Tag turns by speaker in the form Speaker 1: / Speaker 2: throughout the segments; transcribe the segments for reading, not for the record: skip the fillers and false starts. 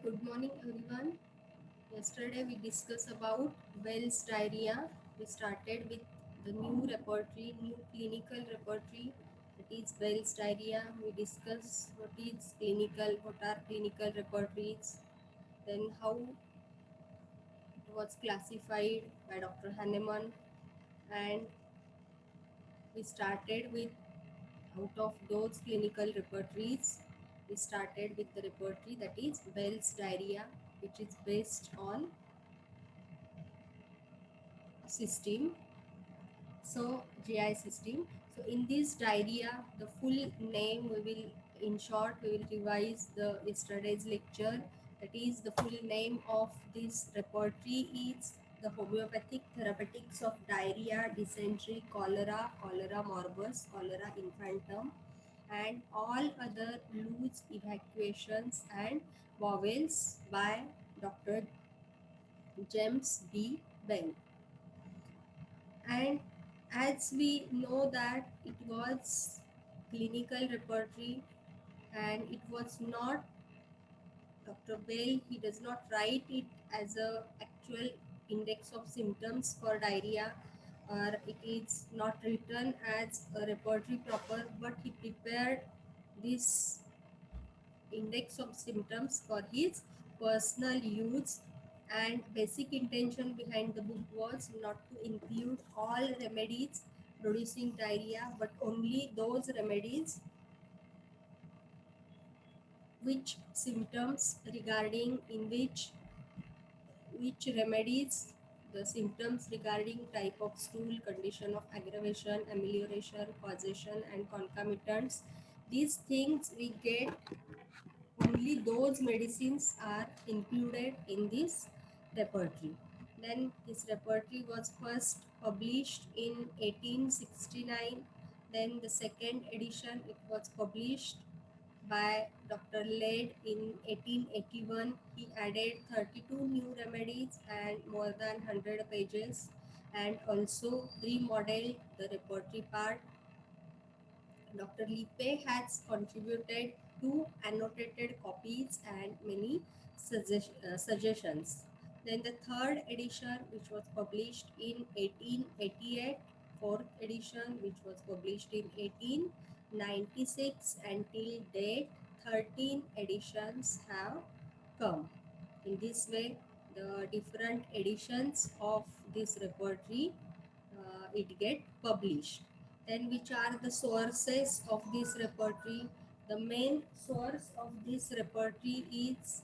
Speaker 1: Good morning everyone. Yesterday we discussed about Bell's diarrhea. We started with the new repertory, new clinical repertory, that is Bell's diarrhea. We discussed what are clinical repertories, then how it was classified by Dr. Hahnemann, and we started with out of those clinical repertories. We started with the repertory that is Bell's diarrhea, which is based on system, so GI system. So in this diarrhea, the full name we will, in short, we will revise the yesterday's lecture. That is, the full name of this repertory is the homeopathic therapeutics of diarrhea, dysentery, cholera, cholera morbus, cholera infantum, and all other loose evacuations and bowels by Dr. James B. Bell. And as we know that it was clinical repertory and it was not Dr. Bell, he does not write it as a actual index of symptoms for diarrhea, or it is not written as a repertory proper, but he prepared this index of symptoms for his personal use, and basic intention behind the book was not to include all remedies producing diarrhea but only those remedies which symptoms regarding in which remedies the symptoms regarding type of stool, condition of aggravation, amelioration, causation and concomitants, these things we get, only those medicines are included in this repertory. Then this repertory was first published in 1869. Then the second edition, it was published by Dr. Led in 1881. He added 32 new remedies and more than 100 pages, and also remodeled the repertory part. Dr. Lippe has contributed two annotated copies and many suggestions. Then the third edition, which was published in 1888, fourth edition, which was published in 1896, until date, 13 editions have come. In this way, the different editions of this repertory it get published. Then which are the sources of this repertory? The main source of this repertory is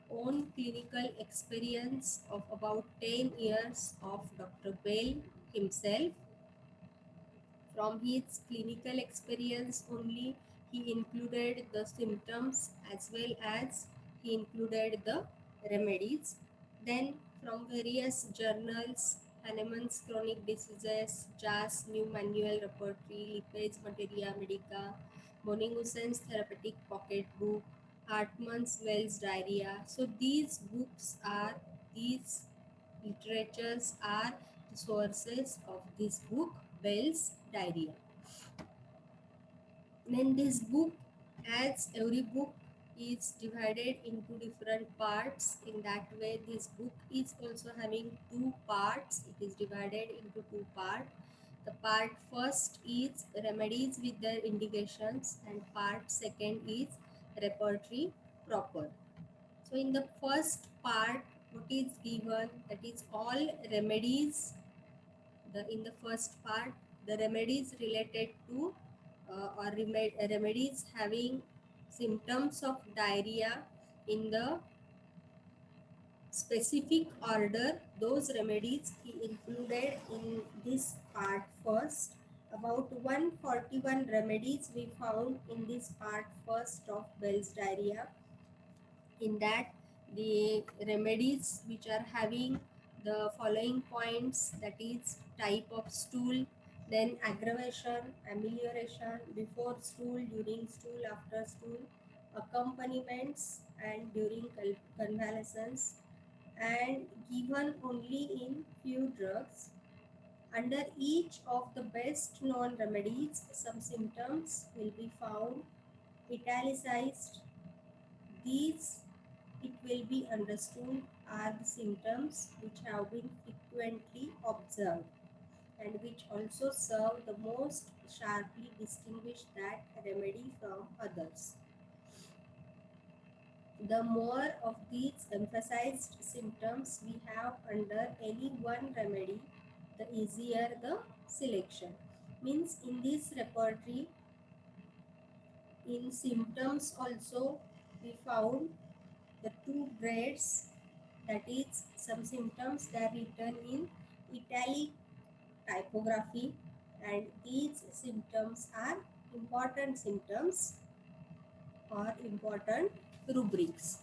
Speaker 1: own clinical experience of about 10 years of Dr. Bell himself. From his clinical experience only, he included the symptoms as well as he included the remedies. Then from various journals, Hahnemann's Chronic Diseases, Jas New Manual Repertory, Lippe's Materia Medica, Boningussen's Therapeutic Pocket Book, Hartmann's Wells Diarrhea. So these literatures are the sources of this book, Bell's Diarrhea. Then this book, as every book is divided into different parts, in that way this book is also having two parts. It is divided into two parts. The part first is remedies with their indications, and part second is repertory proper. So in the first part, what is given, that is all remedies. In the first part, the remedies related to remedies having symptoms of diarrhea in the specific order, those remedies he included in this part first. About 141 remedies we found in this part first of Bell's diarrhea. In that, the remedies which are having the following points, that is type of stool, then aggravation, amelioration, before stool, during stool, after stool, accompaniments and during convalescence, and given only in few drugs. Under each of the best known remedies, some symptoms will be found italicized. These it will be understood are the symptoms which have been frequently observed and which also serve the most sharply distinguish that remedy from others. The more of these emphasized symptoms we have under any one remedy, the easier the selection. Means in this repertory, in symptoms also we found the two grades, that is some symptoms that are written in italic typography, and these symptoms are important symptoms or important rubrics.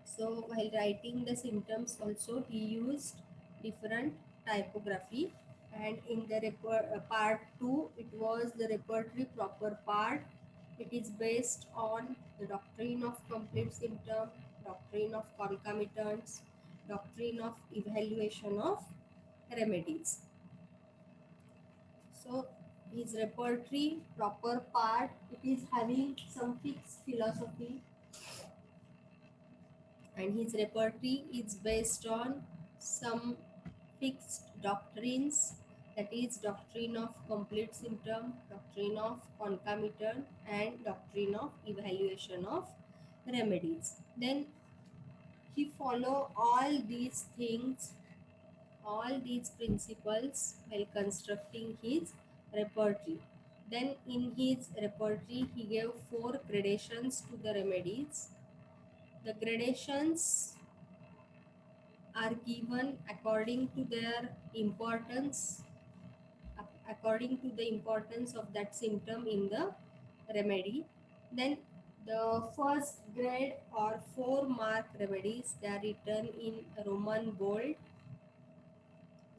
Speaker 1: So while writing the symptoms also he used different typography, and in the part 2 it was the repertory proper part. It is based on the doctrine of complete symptom, doctrine of concomitants, doctrine of evaluation of remedies. So his repertory proper part, it is having some fixed philosophy, and his repertory is based on some fixed doctrines, that is doctrine of complete symptom, doctrine of concomitant, and doctrine of evaluation of remedies. Then he follow all these things, all these principles while constructing his repertory. Then in his repertory he gave 4 gradations to the remedies. The gradations are given according to their importance, according to the importance of that symptom in the remedy. Then the first grade or 4-mark remedies, they are written in Roman bold.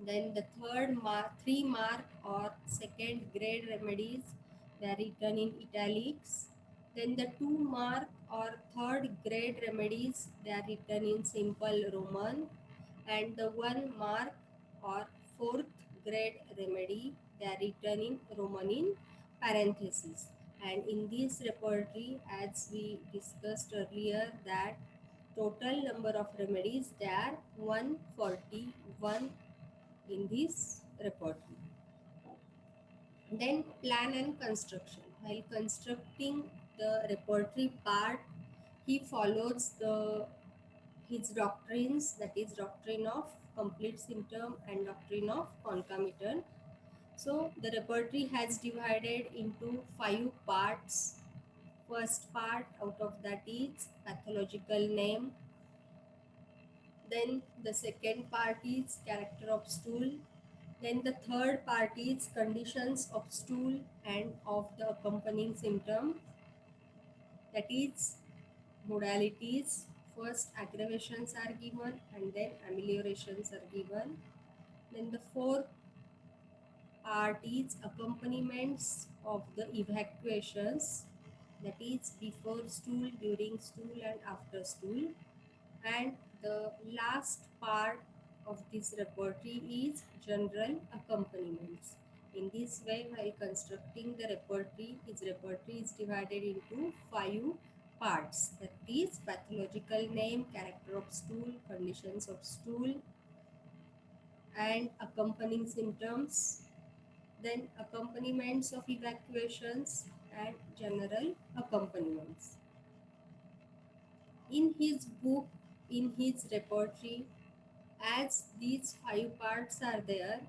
Speaker 1: Then the 3-mark or second grade remedies, they are written in italics. Then the 2-mark or third grade remedies, they are written in simple Roman. And the 1-mark or fourth grade remedy, they are written in Roman in parentheses. And in this repertory, as we discussed earlier, that total number of remedies, they are 141 in this repertory. Then plan and construction. While constructing the repertory part, he follows his doctrines, that is doctrine of complete symptom and doctrine of concomitant. So the repertory has divided into 5 parts. First part out of that is pathological name. Then the second part is character of stool. Then the third part is conditions of stool and of the accompanying symptom, that is modalities. First aggravations are given and then ameliorations are given. Then the fourth part is accompaniments of the evacuations, that is before stool, during stool and after stool. And the last part of this repertory is general accompaniments. In this way, while constructing the repertory, his repertory is divided into 5 parts, that is pathological name, character of stool, conditions of stool, and accompanying symptoms, then accompaniments of evacuations and general accompaniments. In his book, in his repertory, as these 5 parts are there,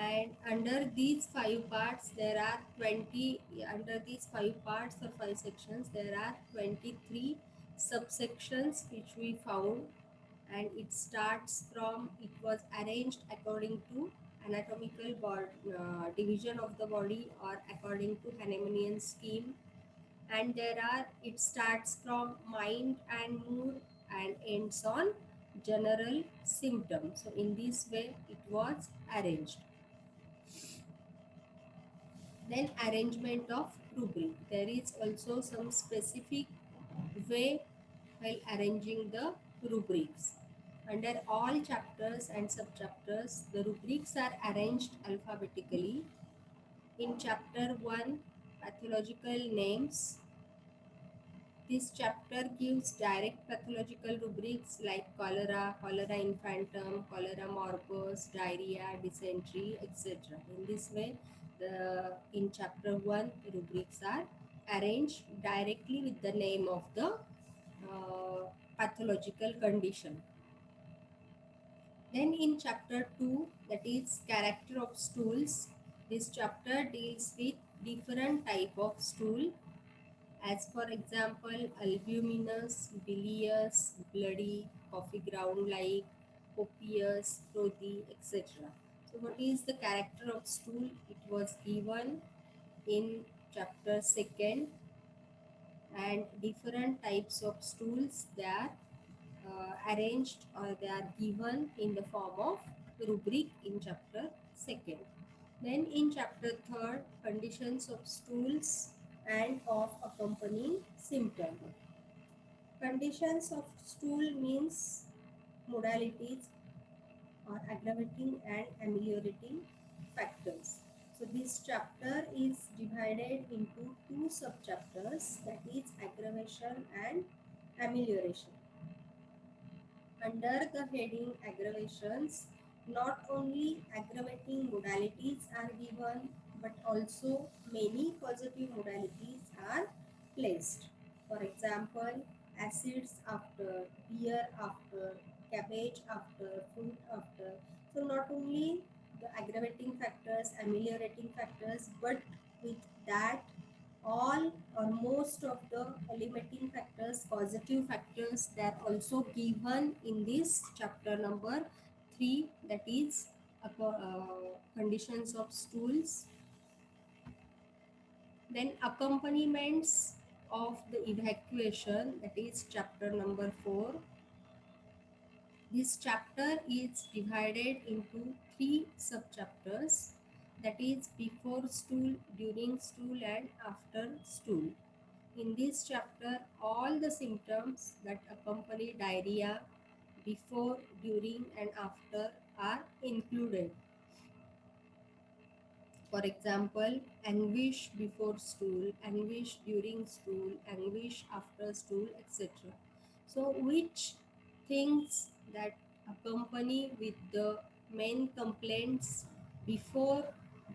Speaker 1: and under these 5 parts there are 20, under these 5 parts or 5 sections there are 23 subsections which we found, and it starts from, it was arranged according to anatomical division of the body or according to Hahnemannian scheme. And there are, it starts from mind and mood and ends on general symptoms. So in this way it was arranged. Then arrangement of rubric, there is also some specific way while arranging the rubrics. Under all chapters and subchapters, the rubrics are arranged alphabetically. In chapter 1, pathological names, This chapter gives direct pathological rubrics like cholera, cholera infantum, cholera morbus, diarrhea, dysentery, etc. In this way, in chapter 1, rubrics are arranged directly with the name of the pathological condition. Then in chapter 2, that is character of stools, this chapter deals with different type of stool, as for example albuminous, bilious, bloody, coffee ground like, copious, frothy, etc. So what is the character of stool? It was given in chapter 2nd, and different types of stools they are arranged or they are given in the form of rubric in chapter 2nd. Then in chapter 3rd, conditions of stools and of accompanying symptom. Conditions of stool means modalities or aggravating and ameliorating factors. So this chapter is divided into two subchapters, that is aggravation and amelioration. Under the heading aggravations, not only aggravating modalities are given, but also many causative modalities are placed. For example, acids after, beer after, cabbage after, fruit after. So not only the aggravating factors, ameliorating factors, but with that all or most of the limiting factors, causative factors, they are also given in this chapter number 3, that is conditions of stools. Then accompaniments of the evacuation, that is chapter number 4. This chapter is divided into 3 subchapters, that is before stool, during stool and after stool. In this chapter, all the symptoms that accompany diarrhea before, during and after are included. For example, anguish before stool, anguish during stool, anguish after stool, etc. So which things that accompany with the main complaints before,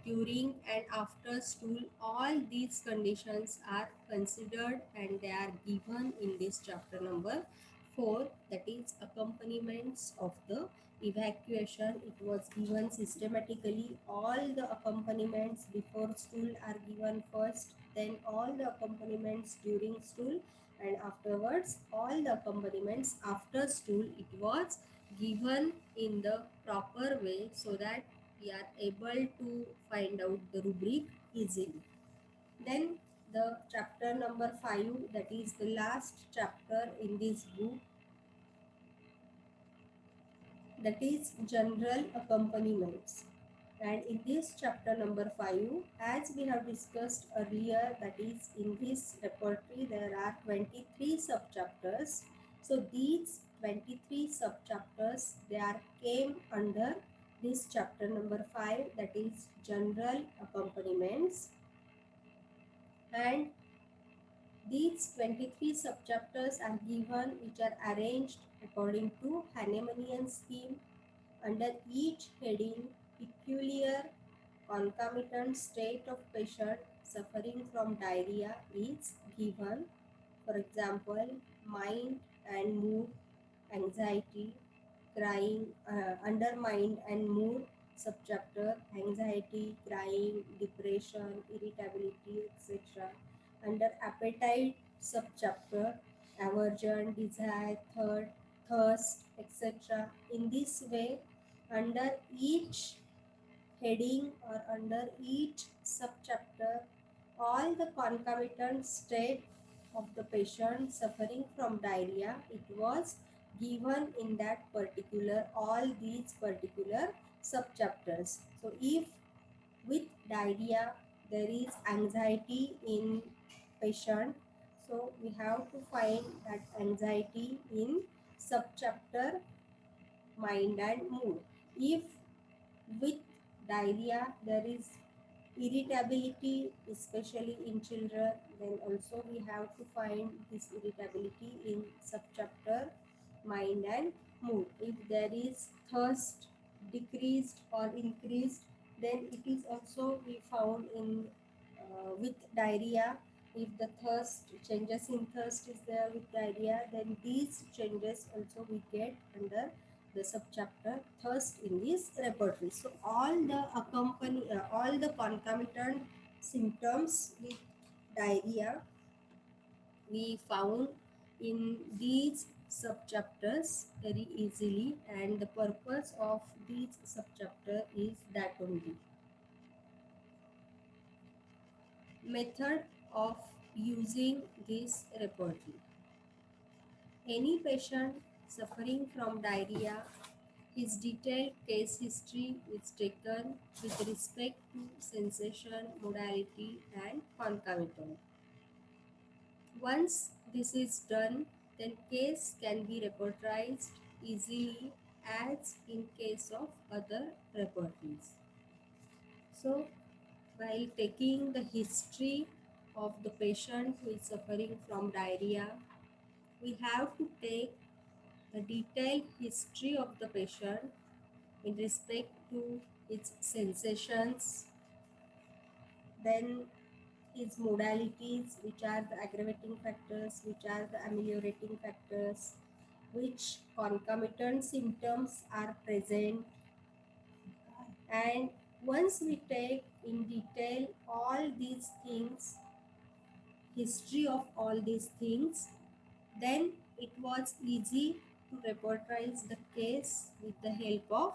Speaker 1: during and after stool, all these conditions are considered and they are given in this chapter number 4, that is accompaniments of the evacuation. It was given systematically. All the accompaniments before stool are given first, then all the accompaniments during stool, and afterwards all the accompaniments after stool. It was given in the proper way so that we are able to find out the rubric easily. Then the chapter number 5, that is the last chapter in this book, that is general accompaniments. And in this chapter number 5, as we have discussed earlier, that is in this repertory there are 23 subchapters. So these 23 subchapters, they are came under this chapter number 5, that is general accompaniments. And these 23 subchapters are given, which are arranged according to Hahnemannian scheme. Under each heading, peculiar concomitant state of patient suffering from diarrhea is given. For example, mind and mood, anxiety, crying, under mind and mood subchapter, anxiety, crying, depression, irritability, etc. Under appetite subchapter, aversion, desire, thirst, etc. In this way, under each heading or under each subchapter, all the concomitant state of the patient suffering from diarrhea, it was given in that particular, all these particular subchapters. So if with diarrhea there is anxiety in patient, so we have to find that anxiety in subchapter mind and mood. If with diarrhea there is Irritability, especially in children, then also we have to find this irritability in subchapter mind and mood. If there is thirst decreased or increased, then it is also we found in with diarrhea. If the thirst changes in thirst is there with diarrhea, then these changes also we get under the subchapter thirst in this repertory. So all the concomitant symptoms with diarrhea we found in these subchapters very easily, and the purpose of these subchapter is that only. Method of using this repertory. Any patient suffering from diarrhea, his detailed case history is taken with respect to sensation, modality, and concomitant. Once this is done, then case can be repertorized easily as in case of other repertories. So, while taking the history of the patient who is suffering from diarrhea, we have to take the detailed history of the patient in respect to its sensations, then its modalities, which are the aggravating factors, which are the ameliorating factors, which concomitant symptoms are present. And once we take in detail all these things, history of all these things, then it was easy to repertorize the case with the help of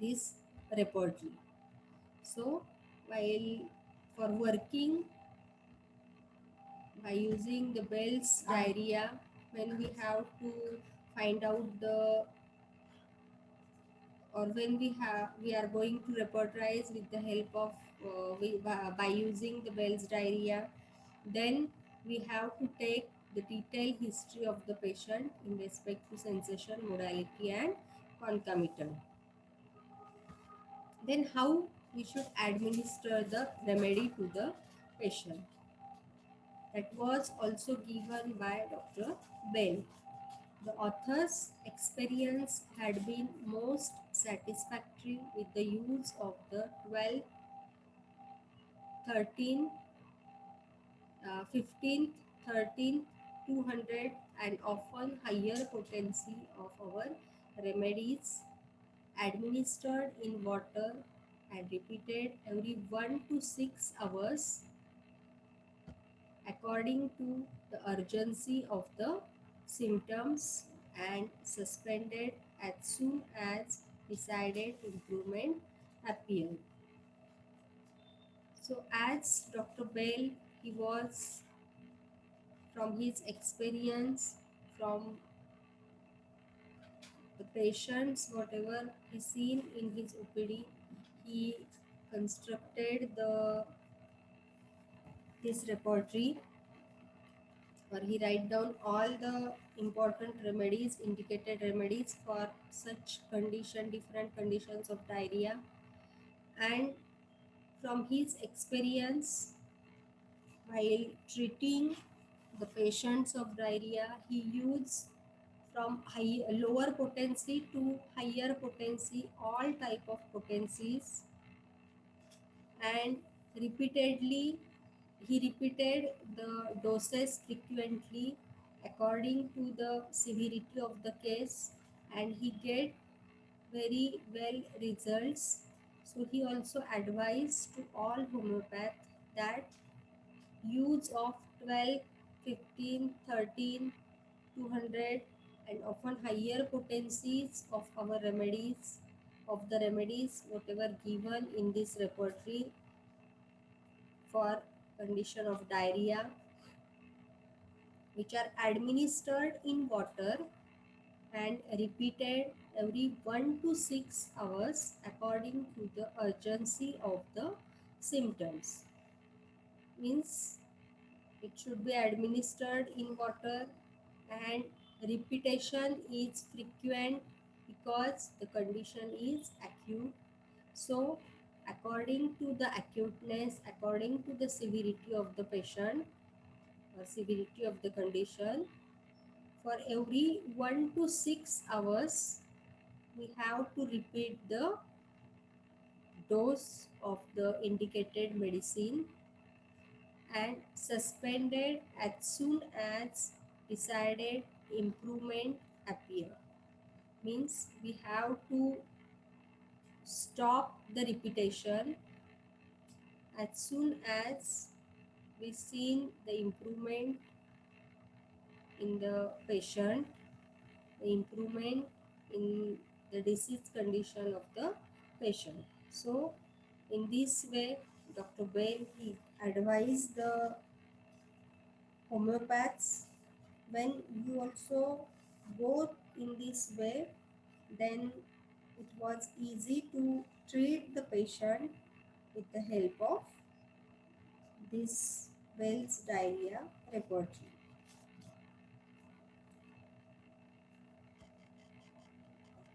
Speaker 1: this repertory. So while for working by using the Bell's diarrhea, when we have to find out the or when we are going to repertorize with the help of by using the Bell's diarrhea, then we have to take the detailed history of the patient in respect to sensation, modality, and concomitant. Then how we should administer the remedy to the patient. That was also given by Dr. Bell. The author's experience had been most satisfactory with the use of the 12, 13, 15th, 13th, 200 and often higher potency of our remedies administered in water and repeated every 1 to 6 hours according to the urgency of the symptoms and suspended as soon as decided improvement appeared. So as Dr. Bell, he was from his experience from the patients, whatever he seen in his OPD, he constructed this repertory or he write down all the important remedies, indicated remedies for such condition, different conditions of diarrhea. And from his experience, while treating the patients of diarrhea, he used from lower potency to higher potency, all type of potencies, and repeatedly he repeated the doses frequently according to the severity of the case, and he get very well results. So he also advised to all homeopath that use of 12, 15, 13, 200 and often higher potencies of our remedies, of the remedies whatever given in this repertory for condition of diarrhea, which are administered in water and repeated every 1 to 6 hours according to the urgency of the symptoms. Means it should be administered in water and repetition is frequent because the condition is acute. So according to the acuteness, according to the severity of the patient or severity of the condition. For every 1 to 6 hours, we have to repeat the dose of the indicated medicine and suspended as soon as decided improvement appear. Means we have to stop the repetition as soon as we seen the improvement in the patient, the improvement in the disease condition of the patient. So in this way, Dr. Bell he advised the homeopaths, when you also go in this way, then it was easy to treat the patient with the help of this Bell's diarrhea repertory.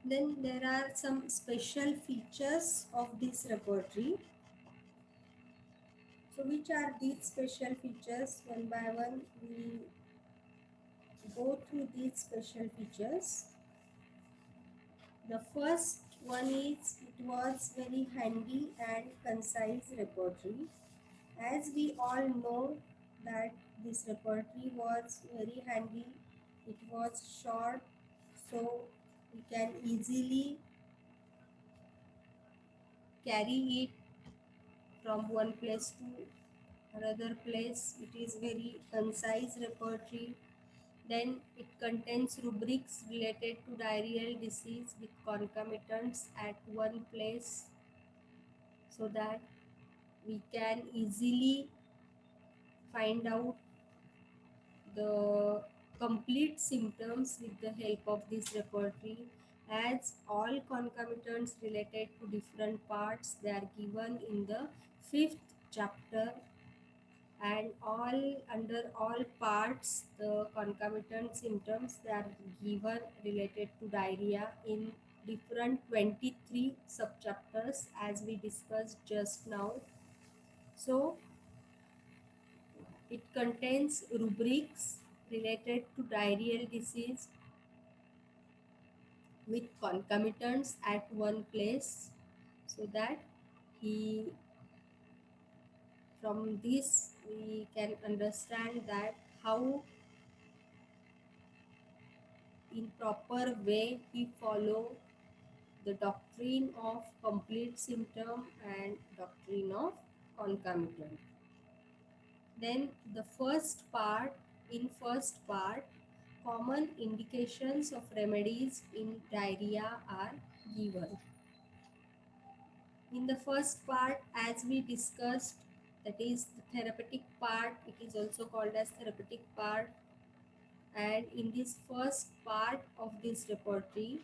Speaker 1: Then there are some special features of this repertory. So which are these special features? One by one we go through these special features. The first one is it was very handy and concise repertory. As we all know that this repertory was very handy, it was short, so we can easily carry it from one place to another place. It is very concise repertory. Then it contains rubrics related to diarrheal disease with concomitants at one place, so that we can easily find out the complete symptoms with the help of this repertory. As all concomitants related to different parts, they are given in the 5th chapter, and all under all parts the concomitant symptoms they are given related to diarrhea in different 23 subchapters as we discussed just now. So it contains rubrics related to diarrheal disease with concomitants at one place, so that he from this we can understand that how in proper way we follow the doctrine of complete symptom and doctrine of concomitant. Then the first part, common indications of remedies in diarrhea are given. In the first part, as we discussed, that is the therapeutic part, it is also called as therapeutic part. And in this first part of this repertory,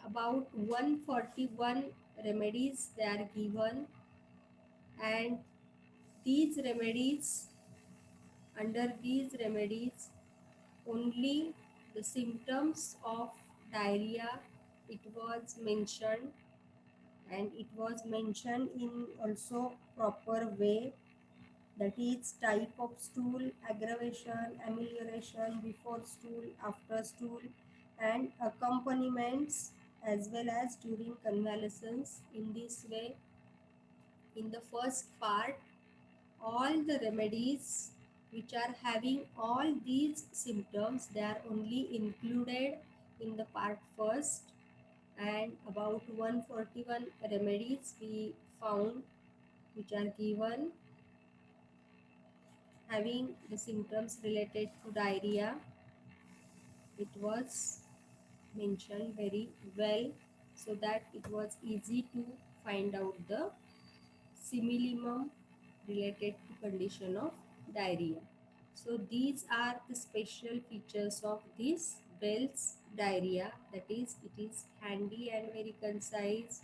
Speaker 1: about 141 remedies they are given, and these remedies, under these remedies, only the symptoms of diarrhea it was mentioned, and it was mentioned in also proper way, that is type of stool, aggravation, amelioration, before stool, after stool, and accompaniments as well as during convalescence. In this way, in the first part, all the remedies which are having all these symptoms they are only included in the part first, and about 141 remedies we found which are given having the symptoms related to diarrhea. It was mentioned very well, so that it was easy to find out the simillimum related to condition of diarrhea. So these are the special features of this Bell's diarrhea, that is it is handy and very concise.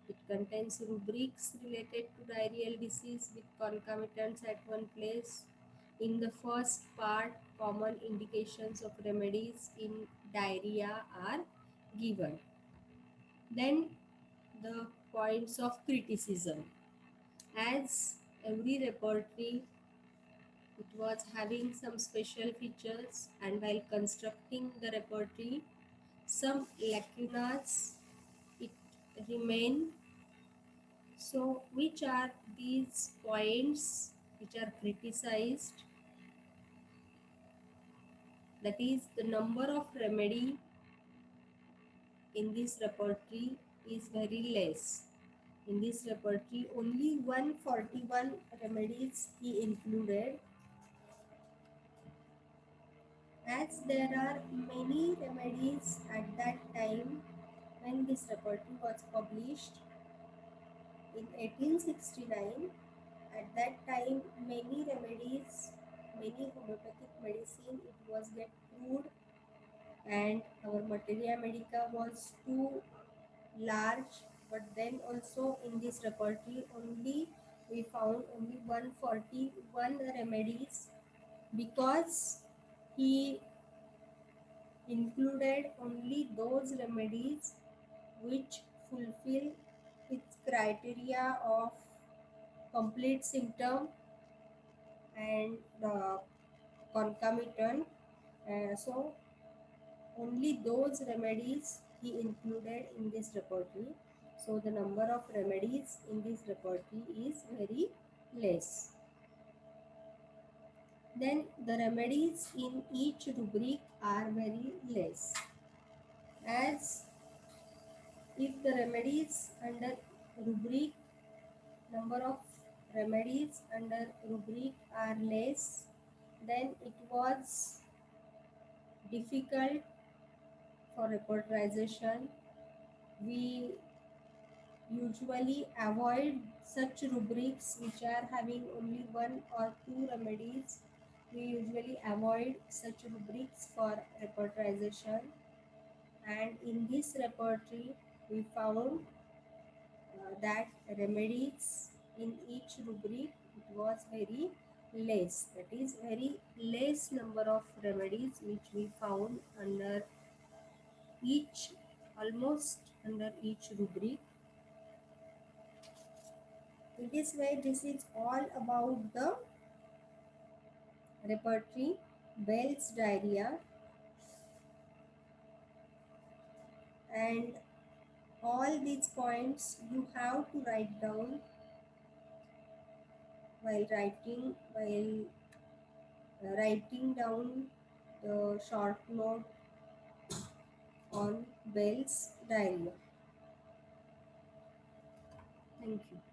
Speaker 1: It contains rubrics related to diarrheal disease with concomitants at one place. In the first part, common indications of remedies in diarrhea are given. Then the points of criticism. As every repertory, it was having some special features, and while constructing the repertory, some lacunas it remain. So which are these points which are criticized? That is, the number of remedy in this repertory is very less. In this repertory, only 141 remedies he included. As there are many remedies at that time when this repertory was published in 1869, at that time many remedies, many homeopathic medicine it was get proved, and our materia medica was too large. But then also in this repertory only we found only 141 remedies, because he included only those remedies which fulfill its criteria of complete symptom and concomitant. So only those remedies he included in this repertory. So the number of remedies in this repertory is very less. Then the remedies in each rubric are very less. As if the remedies under rubric, number of remedies under rubric are less, then it was difficult for repertorization. We usually avoid such rubrics which are having only one or two remedies. We usually avoid such rubrics for repertorization, and in this repertory we found that remedies in each rubric it was very less, that is very less number of remedies which we found under each, almost under each rubric. In this way, this is all about the repertory, Bell's diarrhea, and all these points you have to write down while writing down the short note on Bell's diarrhea. Thank you.